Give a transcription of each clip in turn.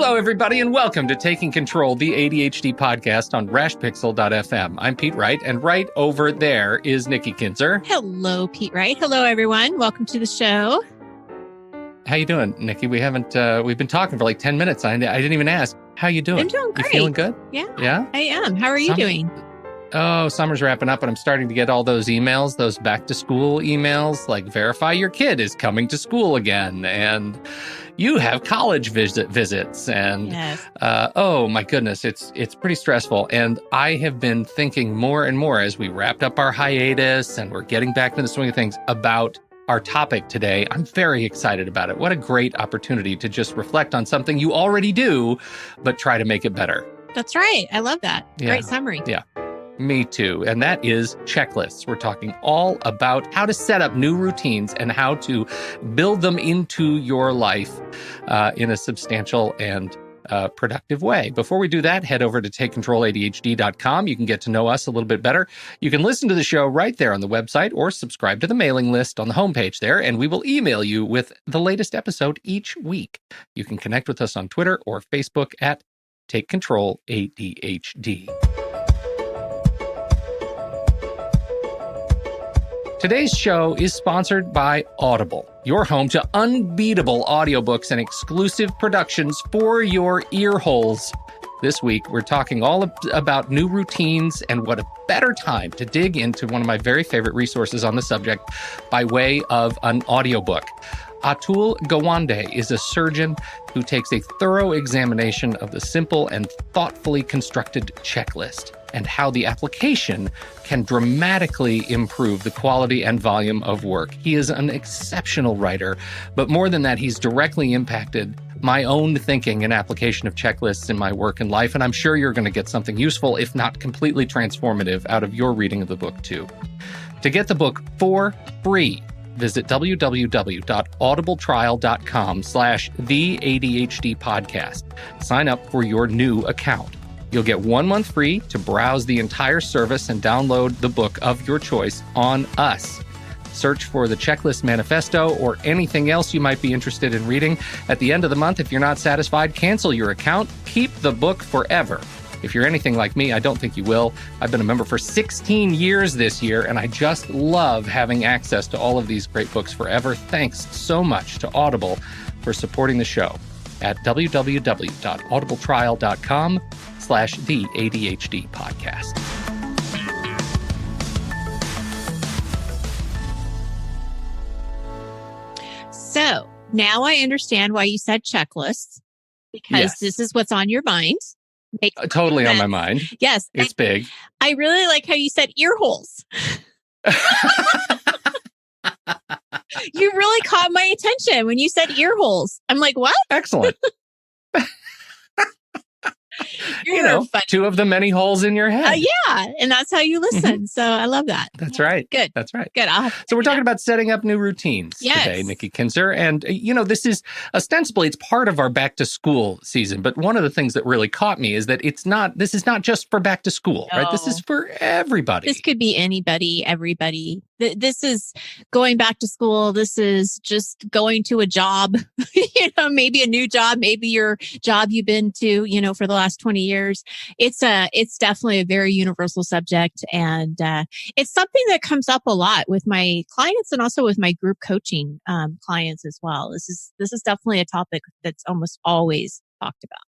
Hello, everybody, and welcome to Taking Control, the ADHD podcast on rashpixel.fm. I'm Pete Wright, and right over there is Nikki Kinzer. Hello, Pete Wright. Hello, everyone. Welcome to the show. How you doing, Nikki? We've been talking for like 10 minutes. I didn't even ask. How you doing? I'm doing great. You feeling good? Yeah, I am. How are you doing? Oh, summer's wrapping up, and I'm starting to get all those emails, those back-to-school emails, like verify your kid is coming to school again, and you have college visits, and Yes. Oh my goodness, it's pretty stressful. And I have been thinking more and more as we wrapped up our hiatus and we're getting back into the swing of things about our topic today. I'm very excited about it. What a great opportunity to just reflect on something you already do, but try to make it better. That's right. I love that. Yeah. Great summary. Yeah. Me too. And that is checklists. We're talking all about how to set up new routines and how to build them into your life in a substantial and productive way. Before we do that, head over to takecontroladhd.com. You can get to know us a little bit better. You can listen to the show right there on the website or subscribe to the mailing list on the homepage there, and we will email you with the latest episode each week. You can connect with us on Twitter or Facebook at Take Control ADHD. Today's show is sponsored by Audible, your home to unbeatable audiobooks and exclusive productions for your ear holes. This week, we're talking all about new routines, and what a better time to dig into one of my very favorite resources on the subject by way of an audiobook. Atul Gawande is a surgeon who takes a thorough examination of the simple and thoughtfully constructed checklist and how the application can dramatically improve the quality and volume of work. He is an exceptional writer, but more than that, he's directly impacted my own thinking and application of checklists in my work and life, and I'm sure you're going to get something useful, if not completely transformative, out of your reading of the book too. To get the book for free, visit www.audibletrial.com/theADHD podcast. Sign up for your new account. You'll get 1 month free to browse the entire service and download the book of your choice on us. Search for the Checklist Manifesto or anything else you might be interested in reading. At the end of the month, if you're not satisfied, cancel your account. Keep the book forever. If you're anything like me, I don't think you will. I've been a member for 16 years this year, and I just love having access to all of these great books forever. Thanks so much to Audible for supporting the show at www.audibletrial.com/theADHD podcast. So now I understand why you said checklists, because This is what's on your mind. Totally on my mind. Yes. It's big. I really like how you said ear holes. You really caught my attention when you said ear holes. I'm like, what? Excellent. Funny. Two of the many holes in your head. Yeah. And that's how you listen. Mm-hmm. So I love that. That's right. Good. That's right. Good. So we're talking about setting up new routines today, Nikki Kinzer. And, this is ostensibly, it's part of our back to school season. But one of the things that really caught me is that this is not just for back to school, right? This is for everybody. This could be anybody, everybody. This is going back to school. This is just going to a job, maybe a new job, maybe your job you've been to, for the last 20 years. It's definitely a very universal subject. And it's something that comes up a lot with my clients and also with my group coaching clients as well. This is definitely a topic that's almost always talked about.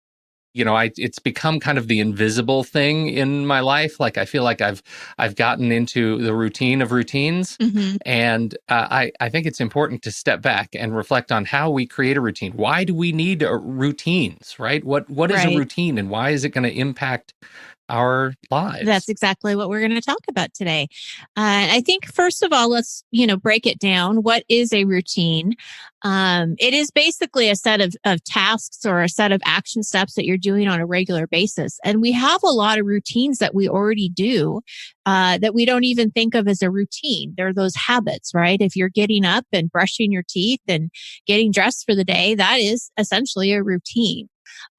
It's become kind of the invisible thing in my life. Like, I feel like I've gotten into the routine of routines. Mm-hmm. And I think it's important to step back and reflect on how we create a routine. Why do we need routines, right? What is a routine, and why is it going to impact our lives? That's exactly what we're going to talk about today. And I think, first of all, let's, break it down. What is a routine? It is basically a set of tasks or a set of action steps that you're doing on a regular basis. And we have a lot of routines that we already do that we don't even think of as a routine. They're those habits, right? If you're getting up and brushing your teeth and getting dressed for the day, that is essentially a routine.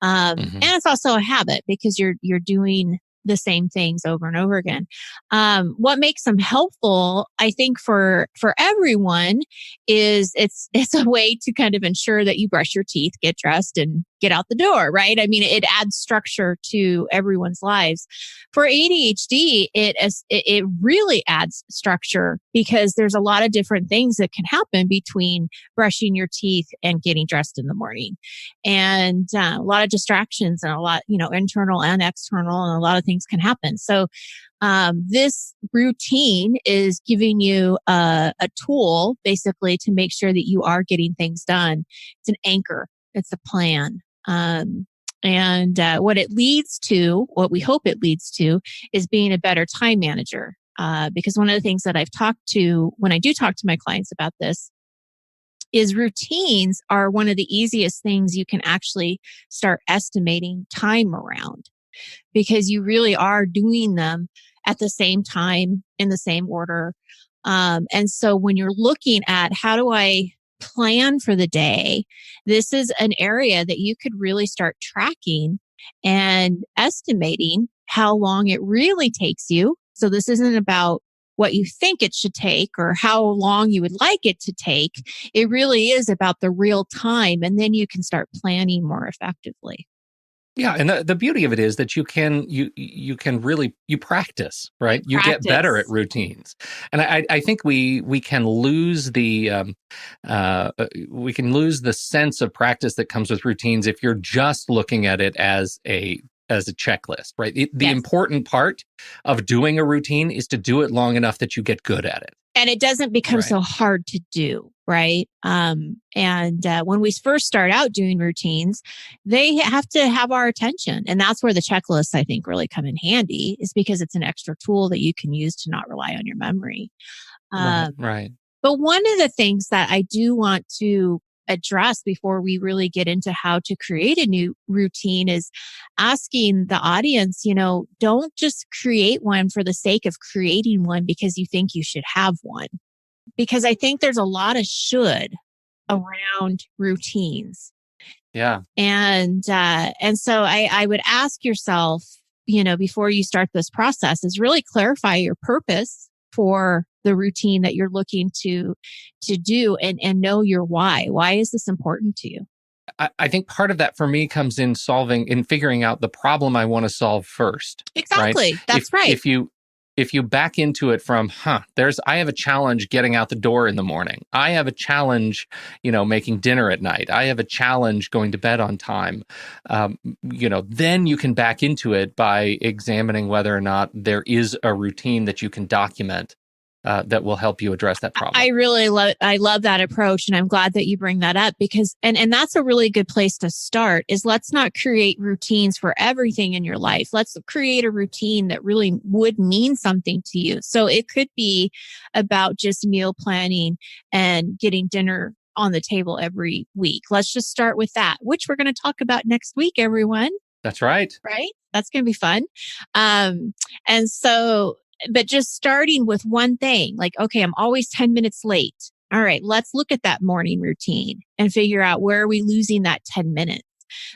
And it's also a habit because you're doing the same things over and over again. What makes them helpful, I think, for everyone is it's a way to kind of ensure that you brush your teeth, get dressed, and get out the door, right? I mean, it adds structure to everyone's lives. For ADHD, it really adds structure because there's a lot of different things that can happen between brushing your teeth and getting dressed in the morning, and a lot of distractions and a lot, internal and external, and a lot of things can happen. So this routine is giving you a tool basically to make sure that you are getting things done. It's an anchor. It's a plan. And what it leads to, what we hope it leads to, is being a better time manager. Because one of the things that I've talked to when I do talk to my clients about this is routines are one of the easiest things you can actually start estimating time around, because you really are doing them at the same time in the same order. And so when you're looking at how do I plan for the day, this is an area that you could really start tracking and estimating how long it really takes you. So this isn't about what you think it should take or how long you would like it to take. It really is about the real time. And then you can start planning more effectively. Yeah, and the beauty of it is that you can really practice, right? You get better at routines, and I think we can lose the sense of practice that comes with routines if you're just looking at it as a checklist, right? The important part of doing a routine is to do it long enough that you get good at it. And it doesn't become so hard to do, right? And when we first start out doing routines, they have to have our attention. And that's where the checklists, I think, really come in handy, is because it's an extra tool that you can use to not rely on your memory. Right. But one of the things that I do want to address before we really get into how to create a new routine is asking the audience, don't just create one for the sake of creating one because you think you should have one. Because I think there's a lot of should around routines. Yeah. And so I would ask yourself, before you start this process, is really clarify your purpose for the routine that you're looking to do, and know your why. Why is this important to you? I think part of that for me comes in figuring out the problem I want to solve first. Exactly. Right? That's right. If you back into it from, I have a challenge getting out the door in the morning. I have a challenge, making dinner at night. I have a challenge going to bed on time. Then you can back into it by examining whether or not there is a routine that you can document that will help you address that problem. I love that approach. And I'm glad that you bring that up, because, and that's a really good place to start, is let's not create routines for everything in your life. Let's create a routine that really would mean something to you. So it could be about just meal planning and getting dinner on the table every week. Let's just start with that, which we're going to talk about next week, everyone. That's right. Right? That's going to be fun. But just starting with one thing, like, okay, I'm always 10 minutes late. All right, let's look at that morning routine and figure out where are we losing that 10 minutes.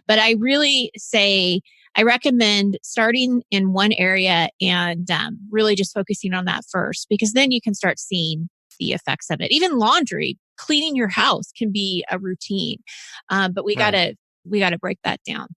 But I really say, I recommend starting in one area and really just focusing on that first, because then you can start seeing the effects of it. Even laundry, cleaning your house can be a routine. But we gotta break that down.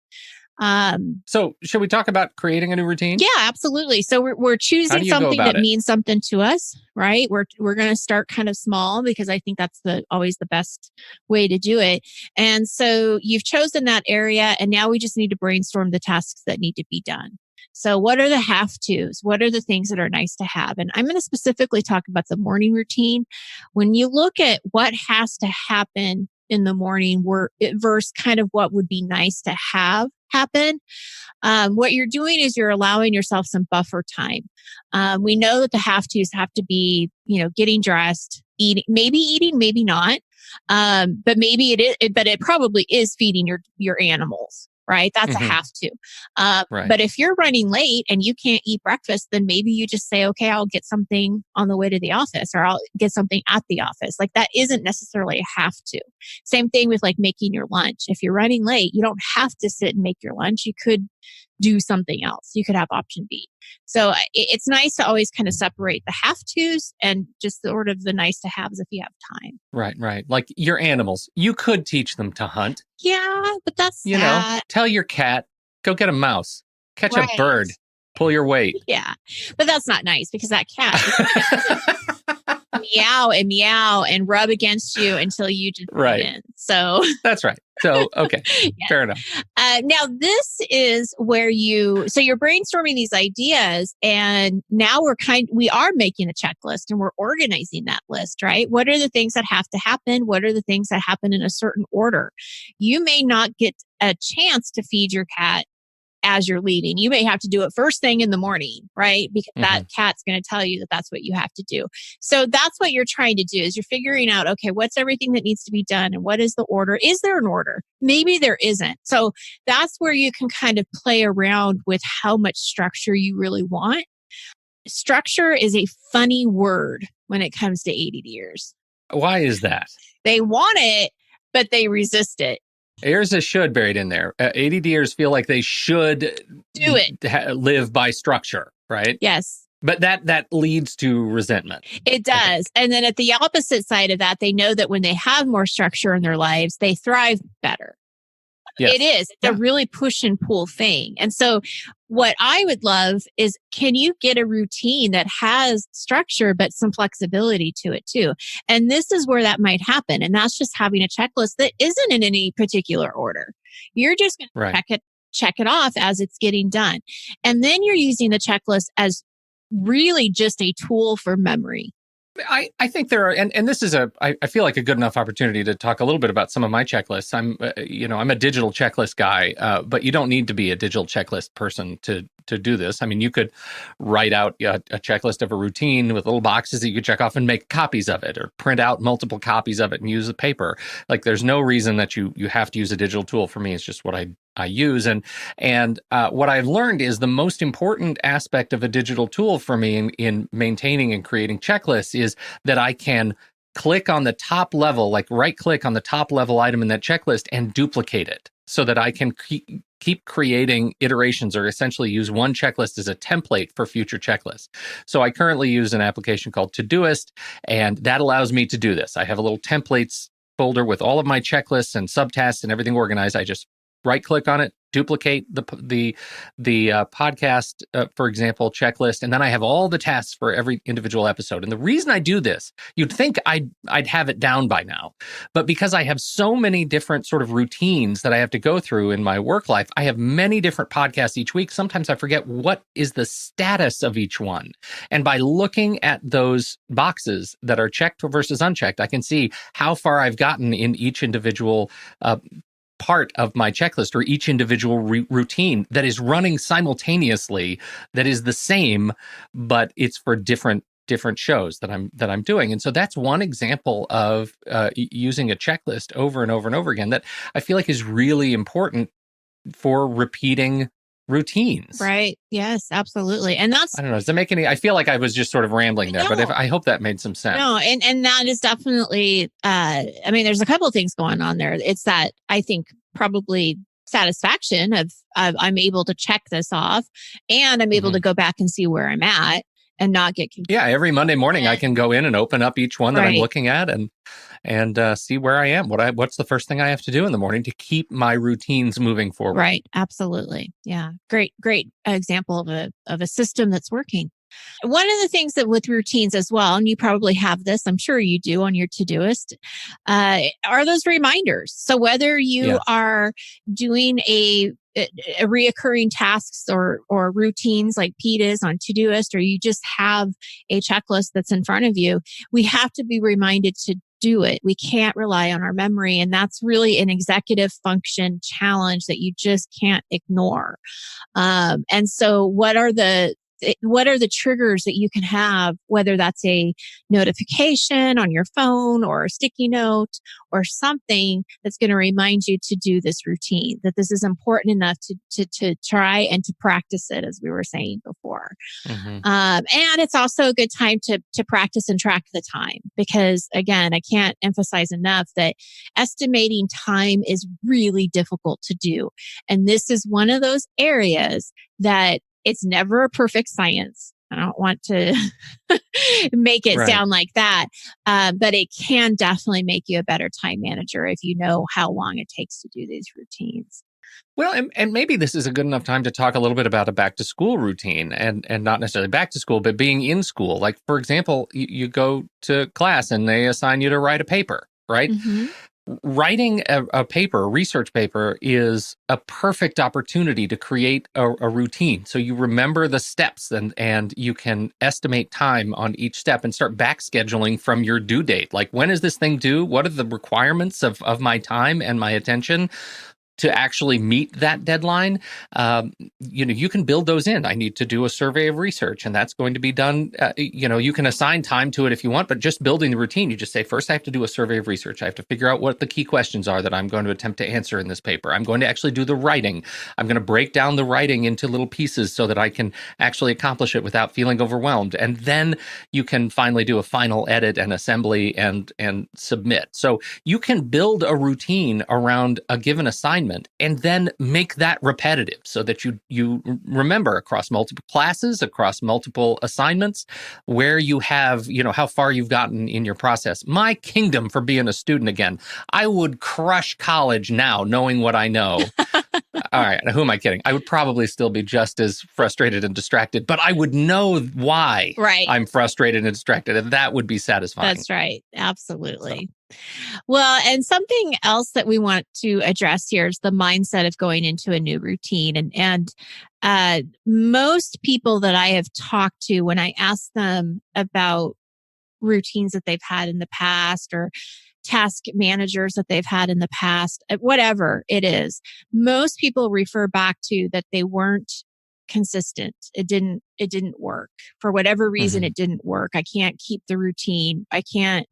So should we talk about creating a new routine? Yeah, absolutely. So we're choosing something that means something to us, right? We're going to start kind of small, because I think that's always the best way to do it. And so you've chosen that area, and now we just need to brainstorm the tasks that need to be done. So what are the have tos? What are the things that are nice to have? And I'm going to specifically talk about the morning routine. When you look at what has to happen in the morning versus kind of what would be nice to have happen, what you're doing is you're allowing yourself some buffer time. We know that the have tos have to be, getting dressed, eating, maybe not. But maybe it is, but it probably is feeding your animals, right? That's a have to. Right. But if you're running late and you can't eat breakfast, then maybe you just say, okay, I'll get something on the way to the office, or I'll get something at the office. Like, that isn't necessarily a have to. Same thing with like making your lunch. If you're running late, you don't have to sit and make your lunch. You could do something else. You could have option B. So it's nice to always kind of separate the have tos and just sort of the nice to haves if you have time. Right, right. Like your animals, you could teach them to hunt. Yeah, but that's You know, tell your cat, go get a mouse, catch a Right. bird, pull your weight. Yeah, but that's not nice because that cat meow and rub against you until you just Right. in. So That's right. So, okay, fair enough. Now this is where you're brainstorming these ideas, and now we are making a checklist and we're organizing that list, right? What are the things that have to happen? What are the things that happen in a certain order? You may not get a chance to feed your cat as you're leaving. You may have to do it first thing in the morning, right? Because that cat's going to tell you that that's what you have to do. So that's what you're trying to do is you're figuring out, okay, what's everything that needs to be done and what is the order? Is there an order? Maybe there isn't. So that's where you can kind of play around with how much structure you really want. Structure is a funny word when it comes to ADDers. Why is that? They want it, but they resist it. There's a should buried in there. ADDers feel like they should do it, live by structure, right? Yes. But that leads to resentment. It does. And then at the opposite side of that, they know that when they have more structure in their lives, they thrive better. Yes. It is. It's a really push and pull thing. And so what I would love is, can you get a routine that has structure, but some flexibility to it too? And this is where that might happen. And that's just having a checklist that isn't in any particular order. You're just going to check it off as it's getting done. And then you're using the checklist as really just a tool for memory. I think there are, and this is I feel like a good enough opportunity to talk a little bit about some of my checklists. I'm a digital checklist guy, but you don't need to be a digital checklist person to do this. I mean, you could write out a checklist of a routine with little boxes that you could check off and make copies of it, or print out multiple copies of it and use the paper. Like, there's no reason that you have to use a digital tool. For me, it's just what I use. And what I've learned is the most important aspect of a digital tool for me in maintaining and creating checklists is that I can click on the top level, like right click on the top level item in that checklist and duplicate it so that I can keep creating iterations, or essentially use one checklist as a template for future checklists. So I currently use an application called Todoist, and that allows me to do this. I have a little templates folder with all of my checklists and subtasks and everything organized. I just right click on it, duplicate the podcast, for example, checklist, and then I have all the tasks for every individual episode. And the reason I do this, you'd think I'd have it down by now, but because I have so many different sort of routines that I have to go through in my work life, I have many different podcasts each week. Sometimes I forget what is the status of each one. And by looking at those boxes that are checked versus unchecked, I can see how far I've gotten in each individual part of my checklist, or each individual routine that is running simultaneously, that is the same, but it's for different shows that I'm doing. And so that's one example of using a checklist over and over and over again that I feel like is really important for repeating routines. Right. Yes, absolutely. And that's, I don't know, does that make any, I feel like I was just sort of rambling there, but I hope that made some sense. No, and that is definitely, there's a couple of things going on there. It's that I think probably satisfaction of I'm able to check this off, and I'm able to go back and see where I'm at and not get confused. Yeah, every Monday morning I can go in and open up each one that I'm looking at and see where I am. What's the first thing I have to do in the morning to keep my routines moving forward? Right, absolutely. Yeah, great example of a system that's working. One of the things that with routines as well, and you probably have this, I'm sure you do on your Todoist, are those reminders. So whether you are doing a reoccurring tasks or routines like Pete is on Todoist, or you just have a checklist that's in front of you, we have to be reminded to do it. We can't rely on our memory. And that's really an executive function challenge that you just can't ignore. And so what are the what are the triggers that you can have, whether that's a notification on your phone or a sticky note or something that's going to remind you to do this routine, that this is important enough to try and to practice it, as we were saying before. Mm-hmm. And it's also a good time to practice and track the time, because again, I can't emphasize enough that estimating time is really difficult to do. And this is one of those areas that it's never a perfect science. I don't want to make it sound like that, but it can definitely make you a better time manager if you know how long it takes to do these routines. Well, and maybe this is a good enough time to talk a little bit about a back to school routine, and not necessarily back to school, but being in school. Like, for example, you go to class and they assign you to write a paper, right? Mm-hmm. Writing a paper, a research paper, is a perfect opportunity to create a routine. So you remember the steps and you can estimate time on each step and start back scheduling from your due date. Like, when is this thing due? What are the requirements of my time and my attention to actually meet that deadline? You can build those in. I need to do a survey of research, and that's going to be done. You can assign time to it if you want, but just building the routine, you just say, first I have to do a survey of research. I have to figure out what the key questions are that I'm going to attempt to answer in this paper. I'm going to actually do the writing. I'm going to break down the writing into little pieces so that I can actually accomplish it without feeling overwhelmed. And then you can finally do a final edit and assembly and submit. So you can build a routine around a given assignment and then make that repetitive so that you remember across multiple classes, across multiple assignments, where you have, how far you've gotten in your process. My kingdom for being a student again. I would crush college now, knowing what I know. All right, who am I kidding? I would probably still be just as frustrated and distracted, but I would know why I'm frustrated and distracted, and that would be satisfying. That's right. Absolutely. Well, and something else that we want to address here is the mindset of going into a new routine. And most people that I have talked to, when I ask them about routines that they've had in the past or task managers that they've had in the past, whatever it is, most people refer back to that they weren't consistent. It didn't work. For whatever reason, It didn't work. I can't keep the routine. I can't.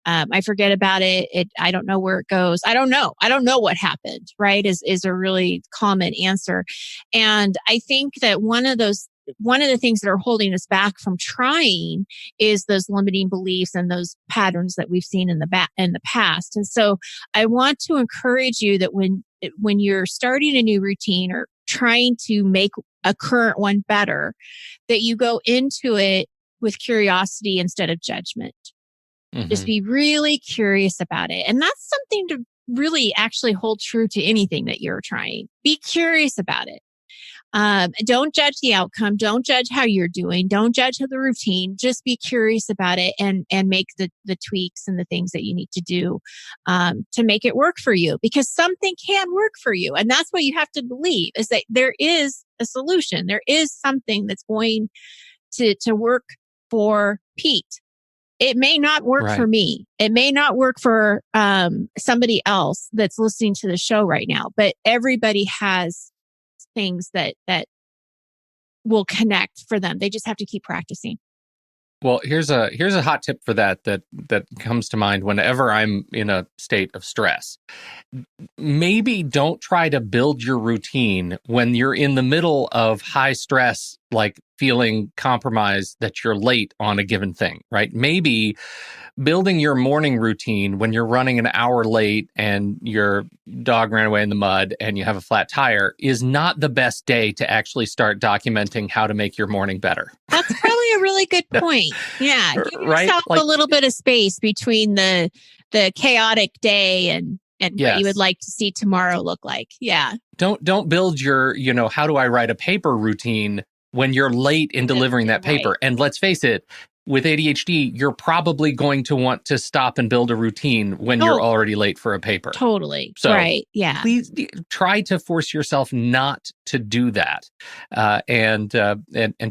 I forget about it. I don't know where it goes. I don't know what happened, right? Is a really common answer. And I think that one of the things that are holding us back from trying is those limiting beliefs and those patterns that we've seen in the past. And so I want to encourage you that when you're starting a new routine or trying to make a current one better, that you go into it with curiosity instead of judgment. Mm-hmm. Just be really curious about it. And that's something to really actually hold true to anything that you're trying. Be curious about it. Don't judge the outcome. Don't judge how you're doing. Don't judge the routine. Just be curious about it and make the tweaks and the things that you need to do to make it work for you, because something can work for you. And that's what you have to believe, is that there is a solution. There is something that's going to work for Pete. It may not work for me. It may not work for somebody else that's listening to the show right now, but everybody has things that will connect for them. They just have to keep practicing. Well, here's a hot tip for that comes to mind whenever I'm in a state of stress. Maybe don't try to build your routine when you're in the middle of high stress, like feeling compromised that you're late on a given thing, right? Maybe building your morning routine when you're running an hour late and your dog ran away in the mud and you have a flat tire is not the best day to actually start documenting how to make your morning better. That's probably a really good point. Yeah. Give yourself a little bit of space between the chaotic day and what you would like to see tomorrow look like. Yeah. Don't build your, how do I write a paper routine when you're late in delivering that paper. Right. And let's face it, with ADHD, you're probably going to want to stop and build a routine when you're already late for a paper. Totally. So right. Yeah. Please try to force yourself not to do that, and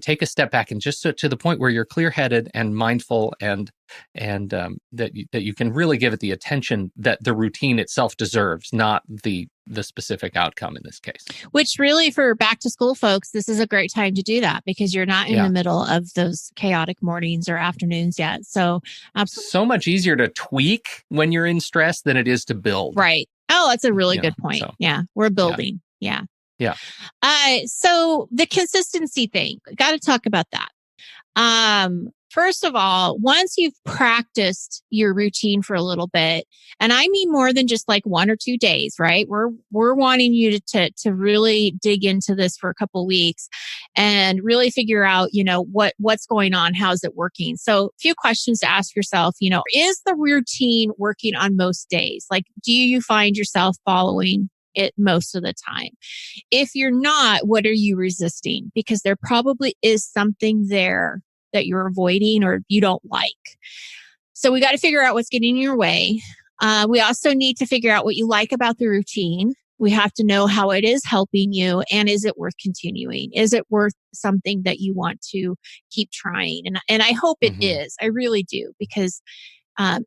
take a step back and just to the point where you're clear-headed and mindful and that you can really give it the attention that the routine itself deserves, not the the specific outcome in this case. Which really, for back to school folks, this is a great time to do that because you're not in the middle of those chaotic mornings or afternoons yet. So absolutely. So much easier to tweak when you're in stress than it is to build. Right. Oh, that's a really good point. So, yeah. We're building. Yeah. So the consistency thing, got to talk about that. First of all, once you've practiced your routine for a little bit, and I mean more than just like 1 or 2 days, right? We're wanting you to really dig into this for a couple of weeks and really figure out, what's going on, how's it working. So a few questions to ask yourself, is the routine working on most days? Like, do you find yourself following it most of the time? If you're not, what are you resisting? Because there probably is something there that you're avoiding or you don't like. So we got to figure out what's getting in your way. We also need to figure out what you like about the routine. We have to know how it is helping you, and is it worth continuing? Is it worth something that you want to keep trying? And I hope it is. I really do, because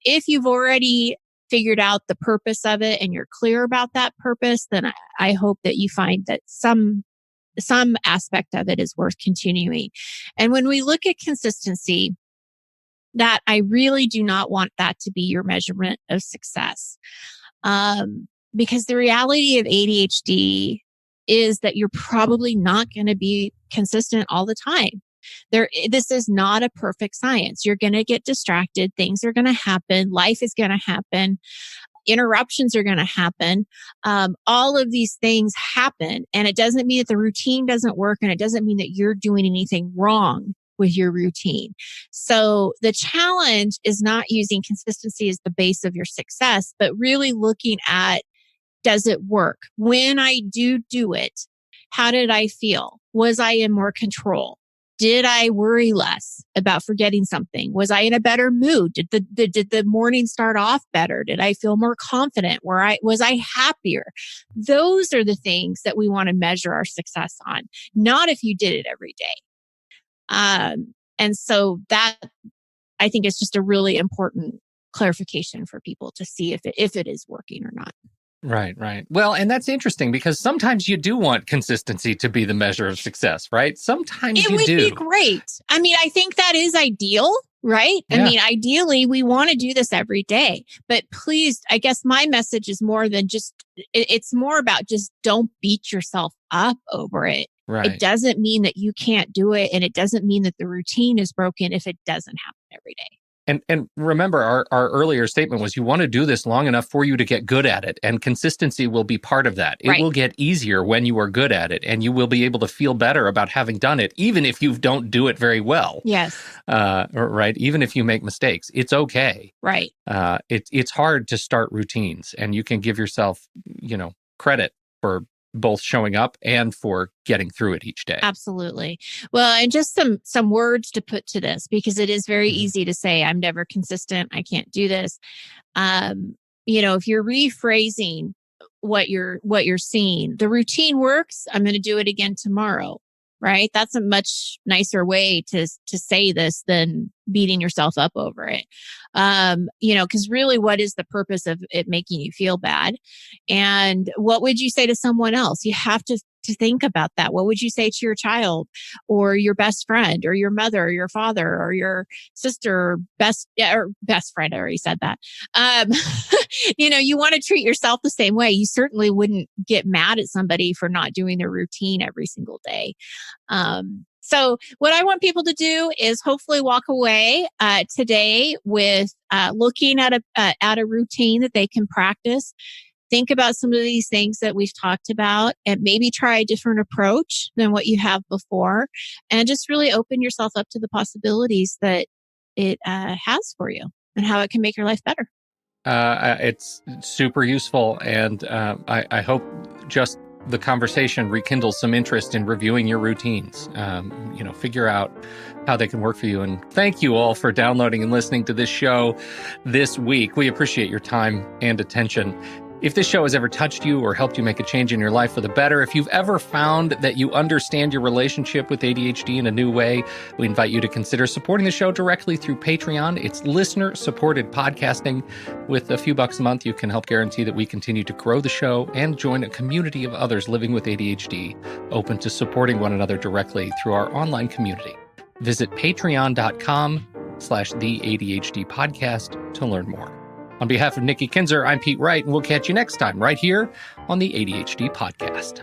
if you've already figured out the purpose of it and you're clear about that purpose, then I hope that you find that some aspect of it is worth continuing. And when we look at consistency, that I really do not want that to be your measurement of success. Because the reality of ADHD is that you're probably not going to be consistent all the time. This is not a perfect science. You're going to get distracted. Things are going to happen. Life is going to happen. Interruptions are going to happen. All of these things happen. And it doesn't mean that the routine doesn't work. And it doesn't mean that you're doing anything wrong with your routine. So the challenge is not using consistency as the base of your success, but really looking at, does it work? When I do it, how did I feel? Was I in more control? Did I worry less about forgetting something? Was I in a better mood? Did the morning start off better? Did I feel more confident? Was I happier? Those are the things that we want to measure our success on, not if you did it every day. And so that, I think, is just a really important clarification for people to see if it is working or not. Right. Well, and that's interesting because sometimes you do want consistency to be the measure of success, right? Sometimes you do. It would be great. I mean, I think that is ideal, right? Yeah. I mean, ideally, we want to do this every day. But please, I guess my message is more than just, it's more about just don't beat yourself up over it. Right. It doesn't mean that you can't do it. And it doesn't mean that the routine is broken if it doesn't happen every day. And remember, our earlier statement was you want to do this long enough for you to get good at it. And consistency will be part of that. It will get easier when you are good at it. And you will be able to feel better about having done it, even if you don't do it very well. Yes. Right. Even if you make mistakes, it's okay. Right. It's hard to start routines, and you can give yourself, credit for both showing up and for getting through it each day. Absolutely. Well, and just some words to put to this, because it is very easy to say, I'm never consistent, I can't do this. If you're rephrasing what you're seeing, the routine works, I'm going to do it again tomorrow. Right? That's a much nicer way to say this than beating yourself up over it. Because really, what is the purpose of it making you feel bad? And what would you say to someone else? You have to think about that. What would you say to your child or your best friend or your mother or your father or your sister or best friend? I already said that. You want to treat yourself the same way. You certainly wouldn't get mad at somebody for not doing their routine every single day. So what I want people to do is hopefully walk away today with looking at a routine that they can practice. Think about some of these things that we've talked about and maybe try a different approach than what you have before, and just really open yourself up to the possibilities that it has for you and how it can make your life better. It's super useful, and I hope just the conversation rekindles some interest in reviewing your routines. Figure out how they can work for you. And thank you all for downloading and listening to this show this week. We appreciate your time and attention. If this show has ever touched you or helped you make a change in your life for the better, if you've ever found that you understand your relationship with ADHD in a new way, we invite you to consider supporting the show directly through Patreon. It's listener-supported podcasting. With a few bucks a month, you can help guarantee that we continue to grow the show and join a community of others living with ADHD, open to supporting one another directly through our online community. Visit patreon.com/The ADHD Podcast to learn more. On behalf of Nikki Kinzer, I'm Pete Wright, and we'll catch you next time right here on the ADHD Podcast.